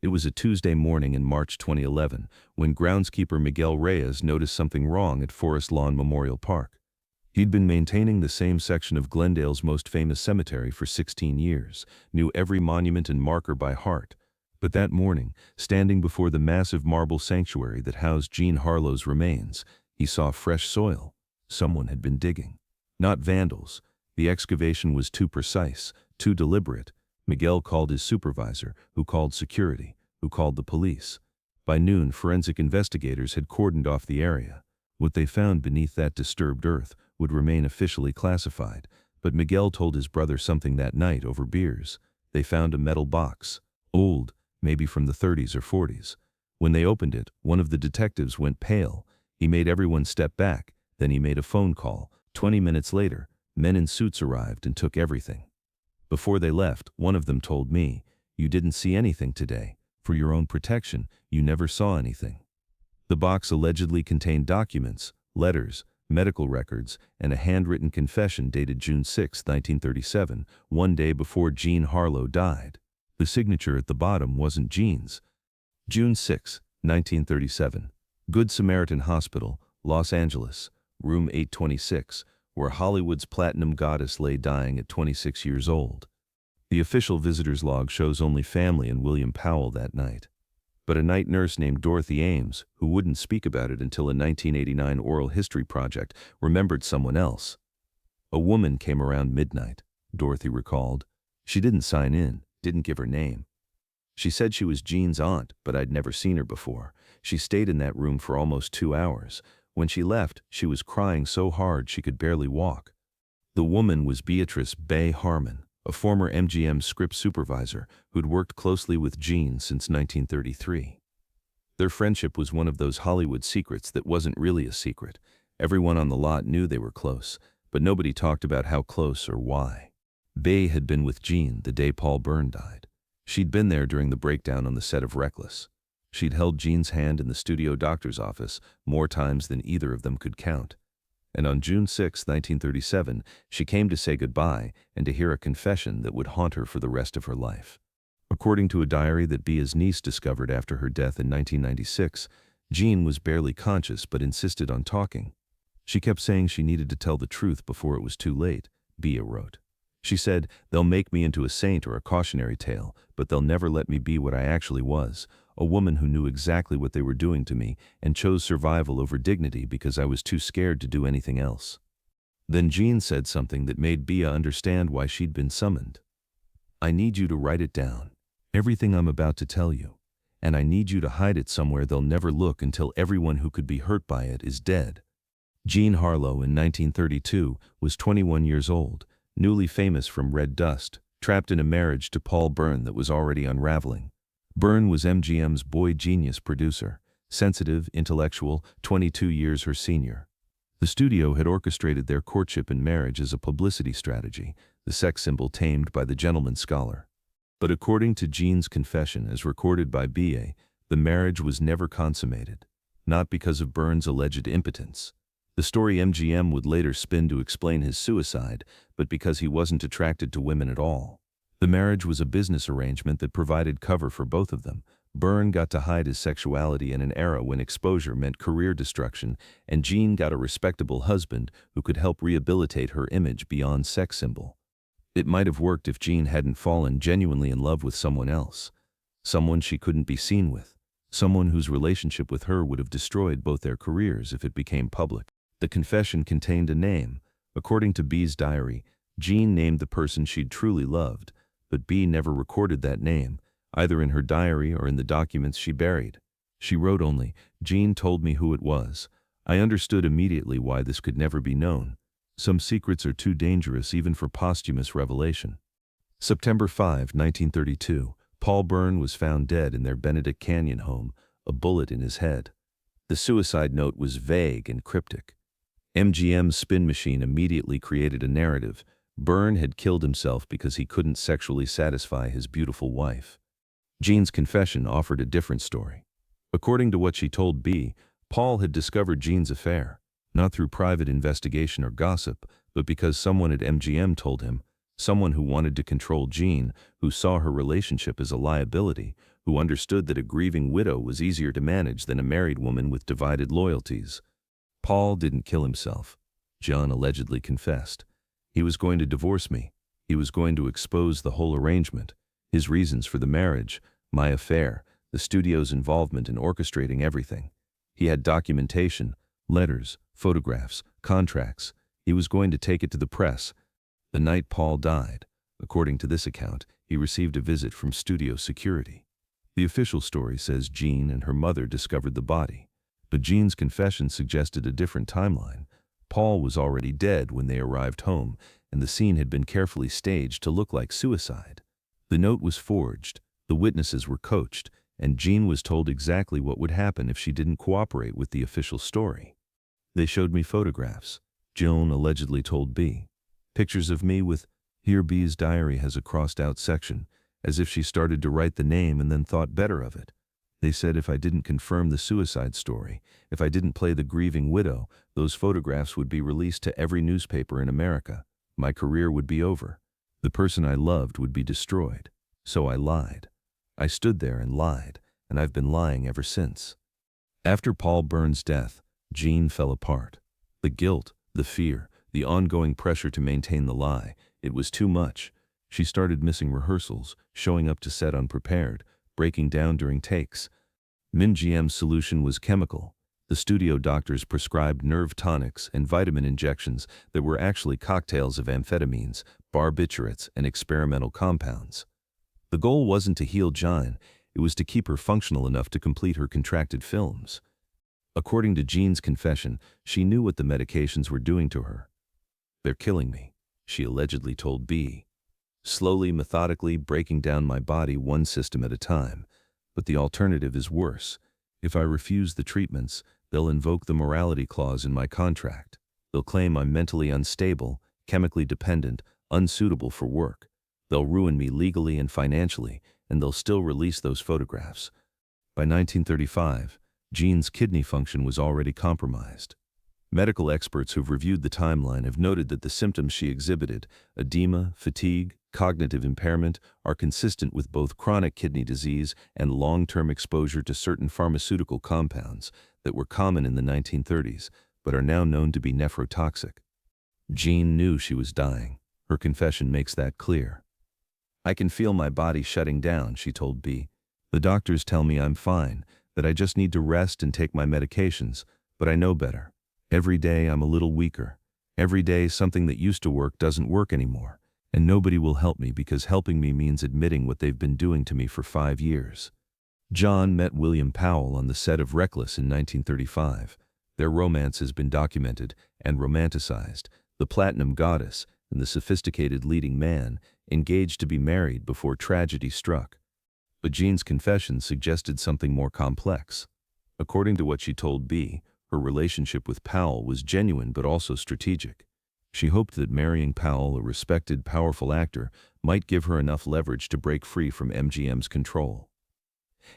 It was a Tuesday morning in March 2011 when groundskeeper Miguel Reyes noticed something wrong at Forest Lawn Memorial Park. He'd been maintaining the same section of Glendale's most famous cemetery for 16 years, knew every monument and marker by heart. But that morning, standing before the massive marble sanctuary that housed Jean Harlow's remains, he saw fresh soil. Someone had been digging. Not vandals. The excavation was too precise, too deliberate. Miguel called his supervisor, who called security, who called the police. By noon, forensic investigators had cordoned off the area. What they found beneath that disturbed earth would remain officially classified, but Miguel told his brother something that night over beers. They found a metal box, old, maybe from the 30s or 40s. When they opened it, one of the detectives went pale. He made everyone step back, then he made a phone call. 20 minutes later, men in suits arrived and took everything. Before they left, one of them told me, "You didn't see anything today. For your own protection, you never saw anything." The box allegedly contained documents, letters, medical records, and a handwritten confession dated June 6, 1937, one day before Jean Harlow died. The signature at the bottom wasn't Jean's. June 6, 1937. Good Samaritan Hospital, Los Angeles, room 826, where Hollywood's platinum goddess lay dying at 26 years old. The official visitor's log shows only family and William Powell that night. But a night nurse named Dorothy Ames, who wouldn't speak about it until a 1989 oral history project, remembered someone else. "A woman came around midnight," Dorothy recalled. "She didn't sign in, didn't give her name. She said she was Jean's aunt, but I'd never seen her before. She stayed in that room for almost 2 hours. When she left, she was crying so hard she could barely walk." The woman was Beatrice Bay Harmon, a former MGM script supervisor who'd worked closely with Jean since 1933. Their friendship was one of those Hollywood secrets that wasn't really a secret. Everyone on the lot knew they were close, but nobody talked about how close or why. Bay had been with Jean the day Paul Byrne died. She'd been there during the breakdown on the set of Reckless. She'd held Jean's hand in the studio doctor's office more times than either of them could count. And on June 6, 1937, she came to say goodbye and to hear a confession that would haunt her for the rest of her life. According to a diary that Bea's niece discovered after her death in 1996, Jean was barely conscious but insisted on talking. She kept saying she needed to tell the truth before it was too late, Bea wrote. She said, "They'll make me into a saint or a cautionary tale, but they'll never let me be what I actually was, a woman who knew exactly what they were doing to me and chose survival over dignity because I was too scared to do anything else." Then Jean said something that made Bea understand why she'd been summoned. "I need you to write it down, everything I'm about to tell you, and I need you to hide it somewhere they'll never look until everyone who could be hurt by it is dead." Jean Harlow in 1932 was 21 years old, newly famous from Red Dust, trapped in a marriage to Paul Byrne that was already unraveling. Byrne was MGM's boy genius producer, sensitive, intellectual, 22 years her senior. The studio had orchestrated their courtship and marriage as a publicity strategy, the sex symbol tamed by the gentleman scholar. But according to Jean's confession as recorded by Bea, the marriage was never consummated, not because of Byrne's alleged impotence. The story MGM would later spin to explain his suicide, but because he wasn't attracted to women at all. The marriage was a business arrangement that provided cover for both of them. Byrne got to hide his sexuality in an era when exposure meant career destruction, and Jean got a respectable husband who could help rehabilitate her image beyond sex symbol. It might have worked if Jean hadn't fallen genuinely in love with someone else, someone she couldn't be seen with, someone whose relationship with her would have destroyed both their careers if it became public. The confession contained a name. According to Bea's diary, Jean named the person she'd truly loved, but Bea never recorded that name, either in her diary or in the documents she buried. She wrote only, "Jean told me who it was. I understood immediately why this could never be known. Some secrets are too dangerous even for posthumous revelation." September 5, 1932, Paul Byrne was found dead in their Benedict Canyon home, a bullet in his head. The suicide note was vague and cryptic. MGM's spin machine immediately created a narrative. Byrne had killed himself because he couldn't sexually satisfy his beautiful wife. Jean's confession offered a different story. According to what she told Bea, Paul had discovered Jean's affair, not through private investigation or gossip, but because someone at MGM told him, someone who wanted to control Jean, who saw her relationship as a liability, who understood that a grieving widow was easier to manage than a married woman with divided loyalties. Paul didn't kill himself, John allegedly confessed. He was going to divorce me. He was going to expose the whole arrangement, his reasons for the marriage, my affair, the studio's involvement in orchestrating everything. He had documentation, letters, photographs, contracts. He was going to take it to the press. The night Paul died, according to this account, he received a visit from studio security. The official story says Jean and her mother discovered the body, but Jean's confession suggested a different timeline. Paul was already dead when they arrived home, and the scene had been carefully staged to look like suicide. The note was forged, the witnesses were coached, and Jean was told exactly what would happen if she didn't cooperate with the official story. They showed me photographs, Joan allegedly told B. Pictures of me with, here B's diary has a crossed-out section, as if she started to write the name and then thought better of it. They said if I didn't confirm the suicide story, if I didn't play the grieving widow, those photographs would be released to every newspaper in America. My career would be over. The person I loved would be destroyed. So I lied. I stood there and lied, and I've been lying ever since. After Paul Byrne's death, Jean fell apart. The guilt, the fear, the ongoing pressure to maintain the lie, it was too much. She started missing rehearsals, showing up to set unprepared, breaking down during takes. MGM's solution was chemical. The studio doctors prescribed nerve tonics and vitamin injections that were actually cocktails of amphetamines, barbiturates, and experimental compounds. The goal wasn't to heal Jean, it was to keep her functional enough to complete her contracted films. According to Jean's confession, she knew what the medications were doing to her. They're killing me, she allegedly told B. Slowly, methodically breaking down my body one system at a time. But the alternative is worse. If I refuse the treatments, they'll invoke the morality clause in my contract. They'll claim I'm mentally unstable, chemically dependent, unsuitable for work. They'll ruin me legally and financially, and they'll still release those photographs. By 1935, Jean's kidney function was already compromised. Medical experts who've reviewed the timeline have noted that the symptoms she exhibited, edema, fatigue, cognitive impairment, are consistent with both chronic kidney disease and long-term exposure to certain pharmaceutical compounds that were common in the 1930s, but are now known to be nephrotoxic. Jean knew she was dying. Her confession makes that clear. I can feel my body shutting down, she told B. The doctors tell me I'm fine, that I just need to rest and take my medications, but I know better. Every day I'm a little weaker. Every day something that used to work doesn't work anymore. And nobody will help me because helping me means admitting what they've been doing to me for 5 years. John met William Powell on the set of Reckless in 1935. Their romance has been documented and romanticized. The platinum goddess and the sophisticated leading man engaged to be married before tragedy struck. But Jean's confession suggested something more complex. According to what she told B, her relationship with Powell was genuine but also strategic. She hoped that marrying Powell, a respected, powerful actor, might give her enough leverage to break free from MGM's control.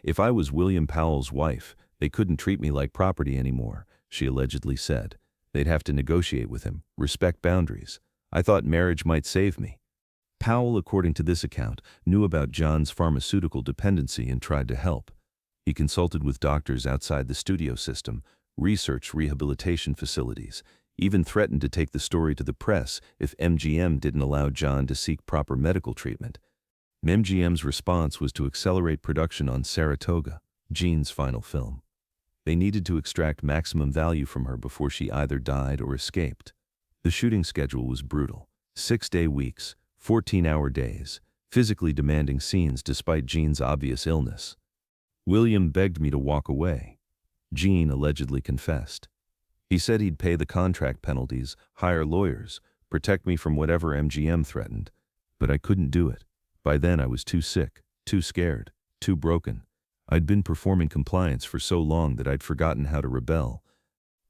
If I was William Powell's wife, they couldn't treat me like property anymore, she allegedly said. They'd have to negotiate with him, respect boundaries. I thought marriage might save me. Powell, according to this account, knew about John's pharmaceutical dependency and tried to help. He consulted with doctors outside the studio system, researched rehabilitation facilities, even threatened to take the story to the press if MGM didn't allow John to seek proper medical treatment. MGM's response was to accelerate production on Saratoga, Jean's final film. They needed to extract maximum value from her before she either died or escaped. The shooting schedule was brutal. 6-day weeks, 14-hour days, physically demanding scenes despite Jean's obvious illness. William begged me to walk away. Jean allegedly confessed. He said he'd pay the contract penalties, hire lawyers, protect me from whatever MGM threatened. But I couldn't do it. By then I was too sick, too scared, too broken. I'd been performing compliance for so long that I'd forgotten how to rebel.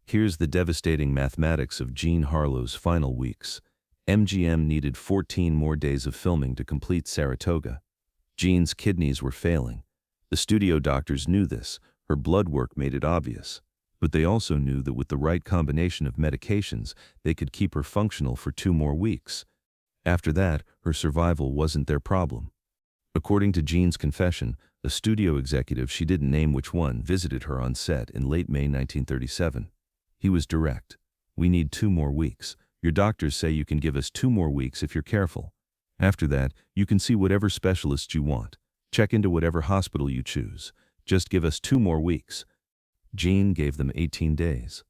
Here's the devastating mathematics of Jean Harlow's final weeks. MGM needed 14 more days of filming to complete Saratoga. Jean's kidneys were failing. The studio doctors knew this. Her blood work made it obvious. But they also knew that with the right combination of medications, they could keep her functional for 2 more weeks. After that, her survival wasn't their problem. According to Jean's confession, a studio executive, she didn't name which one, visited her on set in late May 1937. He was direct. "We need 2 more weeks. Your doctors say you can give us 2 more weeks if you're careful. After that, you can see whatever specialists you want. Check into whatever hospital you choose. Just give us 2 more weeks." Jean gave them 18 days.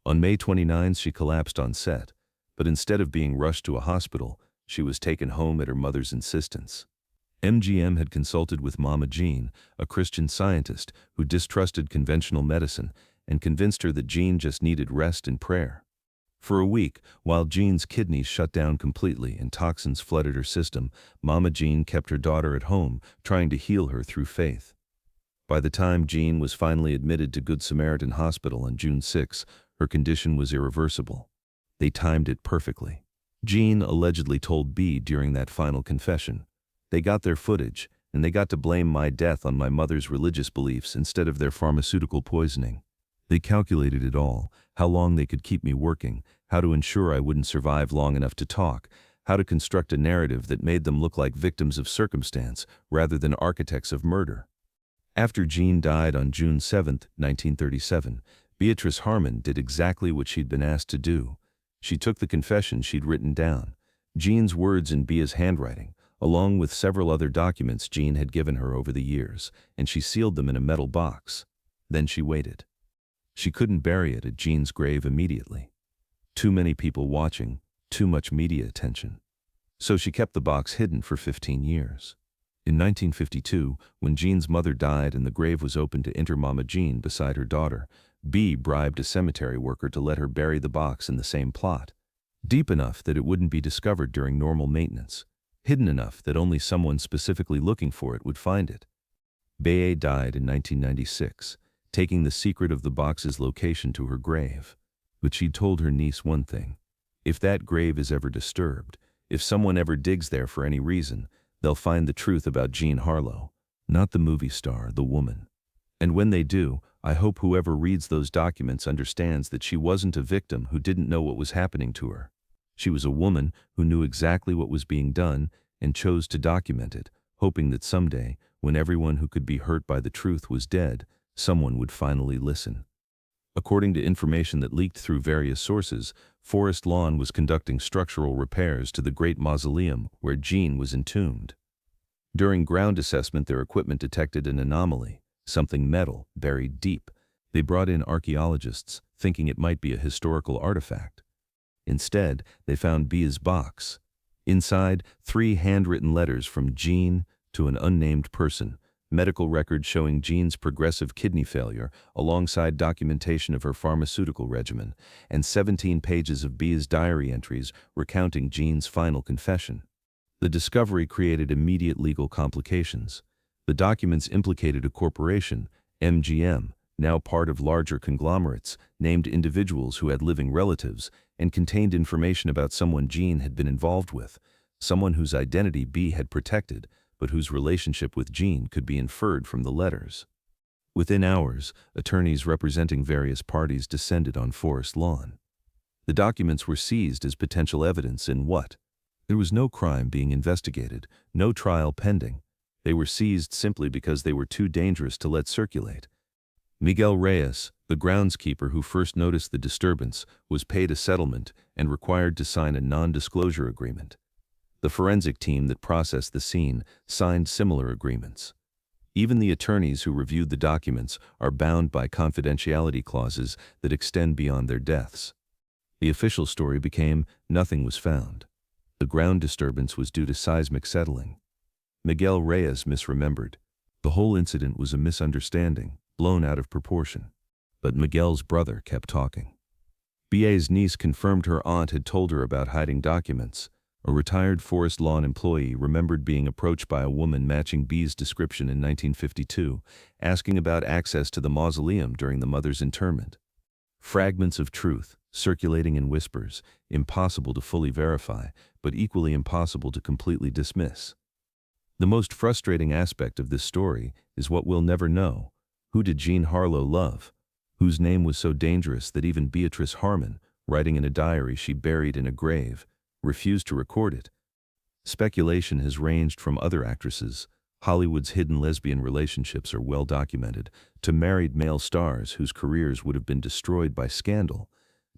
On May 29, she collapsed on set, but instead of being rushed to a hospital, she was taken home at her mother's insistence. MGM had consulted with Mama Jean, a Christian Scientist who distrusted conventional medicine, and convinced her that Jean just needed rest and prayer. For a week, while Jean's kidneys shut down completely and toxins flooded her system, Mama Jean kept her daughter at home, trying to heal her through faith. By the time Jean was finally admitted to Good Samaritan Hospital on June 6, her condition was irreversible. They timed it perfectly. Jean allegedly told B during that final confession, "They got their footage, and they got to blame my death on my mother's religious beliefs instead of their pharmaceutical poisoning. They calculated it all, how long they could keep me working, how to ensure I wouldn't survive long enough to talk, how to construct a narrative that made them look like victims of circumstance rather than architects of murder." After Jean died on June 7, 1937, Beatrice Harmon did exactly what she'd been asked to do. She took the confession she'd written down, Jean's words in Bea's handwriting, along with several other documents Jean had given her over the years, and she sealed them in a metal box. Then she waited. She couldn't bury it at Jean's grave immediately. Too many people watching, too much media attention. So she kept the box hidden for 15 years. In 1952, when Jean's mother died and the grave was opened to enter Mama Jean beside her daughter, B bribed a cemetery worker to let her bury the box in the same plot, deep enough that it wouldn't be discovered during normal maintenance, hidden enough that only someone specifically looking for it would find it. B died in 1996, taking the secret of the box's location to her grave. But she'd told her niece one thing: if that grave is ever disturbed, if someone ever digs there for any reason, they'll find the truth about Jean Harlow, not the movie star, the woman. And when they do, I hope whoever reads those documents understands that she wasn't a victim who didn't know what was happening to her. She was a woman who knew exactly what was being done and chose to document it, hoping that someday, when everyone who could be hurt by the truth was dead, someone would finally listen. According to information that leaked through various sources, Forest Lawn was conducting structural repairs to the Great Mausoleum where Jean was entombed. During ground assessment, their equipment detected an anomaly, something metal buried deep. They brought in archaeologists, thinking it might be a historical artifact. Instead, they found Bea's box. Inside, 3 handwritten letters from Jean to an unnamed person, medical records showing Jean's progressive kidney failure, alongside documentation of her pharmaceutical regimen, and 17 pages of Bea's diary entries recounting Jean's final confession. The discovery created immediate legal complications. The documents implicated a corporation, MGM, now part of larger conglomerates, named individuals who had living relatives, and contained information about someone Jean had been involved with, someone whose identity B had protected, but whose relationship with Jean could be inferred from the letters. Within hours, attorneys representing various parties descended on Forest Lawn. The documents were seized as potential evidence in what? There was no crime being investigated, no trial pending. They were seized simply because they were too dangerous to let circulate. Miguel Reyes, the groundskeeper who first noticed the disturbance, was paid a settlement and required to sign a non-disclosure agreement. The forensic team that processed the scene signed similar agreements. Even the attorneys who reviewed the documents are bound by confidentiality clauses that extend beyond their deaths. The official story became nothing was found. The ground disturbance was due to seismic settling. Miguel Reyes misremembered. The whole incident was a misunderstanding, blown out of proportion. But Miguel's brother kept talking. Ba's niece confirmed her aunt had told her about hiding documents. A retired Forest Lawn employee remembered being approached by a woman matching B's description in 1952, asking about access to the mausoleum during the mother's interment. Fragments of truth, circulating in whispers, impossible to fully verify, but equally impossible to completely dismiss. The most frustrating aspect of this story is what we'll never know. Who did Jean Harlow love? Whose name was so dangerous that even Beatrice Harmon, writing in a diary she buried in a grave, refused to record it? Speculation has ranged from other actresses, Hollywood's hidden lesbian relationships are well documented, to married male stars whose careers would have been destroyed by scandal,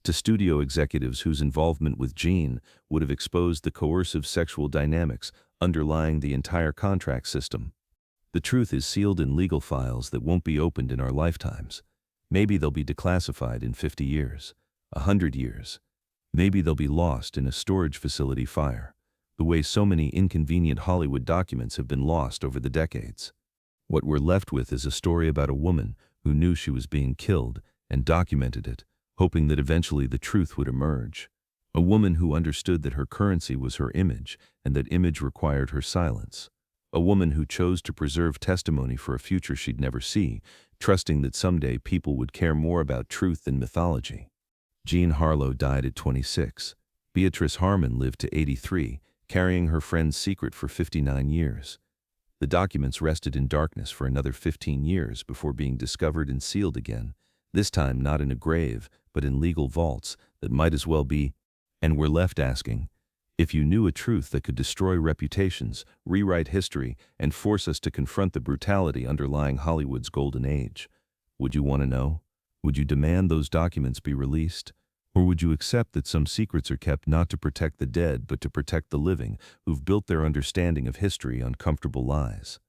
to studio executives whose involvement with Jean would have exposed the coercive sexual dynamics underlying the entire contract system. The truth is sealed in legal files that won't be opened in our lifetimes. Maybe they'll be declassified in 50 years, 100 years. Maybe they'll be lost in a storage facility fire, the way so many inconvenient Hollywood documents have been lost over the decades. What we're left with is a story about a woman who knew she was being killed and documented it, hoping that eventually the truth would emerge. A woman who understood that her currency was her image and that image required her silence. A woman who chose to preserve testimony for a future she'd never see, trusting that someday people would care more about truth than mythology. Jean Harlow died at 26. Beatrice Harmon lived to 83, carrying her friend's secret for 59 years. The documents rested in darkness for another 15 years before being discovered and sealed again, this time not in a grave, but in legal vaults that might as well be. And we're left asking, if you knew a truth that could destroy reputations, rewrite history, and force us to confront the brutality underlying Hollywood's golden age, would you want to know? Would you demand those documents be released? Or would you accept that some secrets are kept not to protect the dead but to protect the living, who've built their understanding of history on comfortable lies?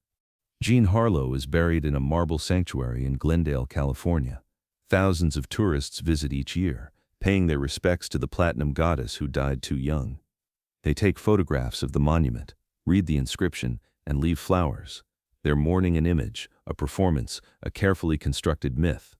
Jean Harlow is buried in a marble sanctuary in Glendale, California. Thousands of tourists visit each year, paying their respects to the platinum goddess who died too young. They take photographs of the monument, read the inscription, and leave flowers. They're mourning an image, a performance, a carefully constructed myth.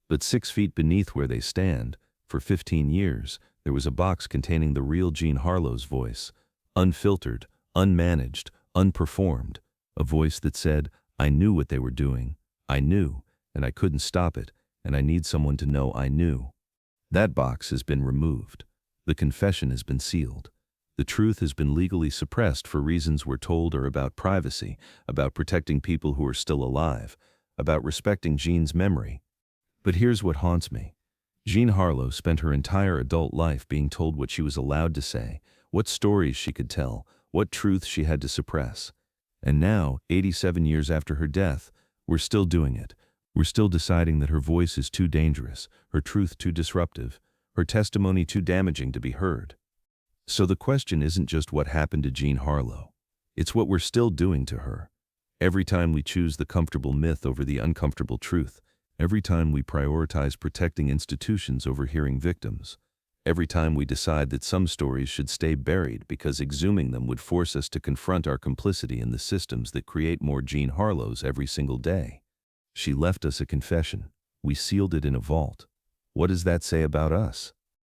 But 6 feet beneath where they stand, for 15 years, there was a box containing the real Jean Harlow's voice, unfiltered, unmanaged, unperformed, a voice that said, "I knew what they were doing. I knew, and I couldn't stop it, and I need someone to know I knew." That box has been removed. The confession has been sealed. The truth has been legally suppressed for reasons we're told are about privacy, about protecting people who are still alive, about respecting Jean's memory. But here's what haunts me. Jean Harlow spent her entire adult life being told what she was allowed to say, what stories she could tell, what truths she had to suppress. And now, 87 years after her death, we're still doing it. We're still deciding that her voice is too dangerous, her truth too disruptive, her testimony too damaging to be heard. So the question isn't just what happened to Jean Harlow. It's what we're still doing to her. Every time we choose the comfortable myth over the uncomfortable truth, every time we prioritize protecting institutions over hearing victims, every time we decide that some stories should stay buried because exhuming them would force us to confront our complicity in the systems that create more Jean Harlows every single day. She left us a confession. We sealed it in a vault. What does that say about us?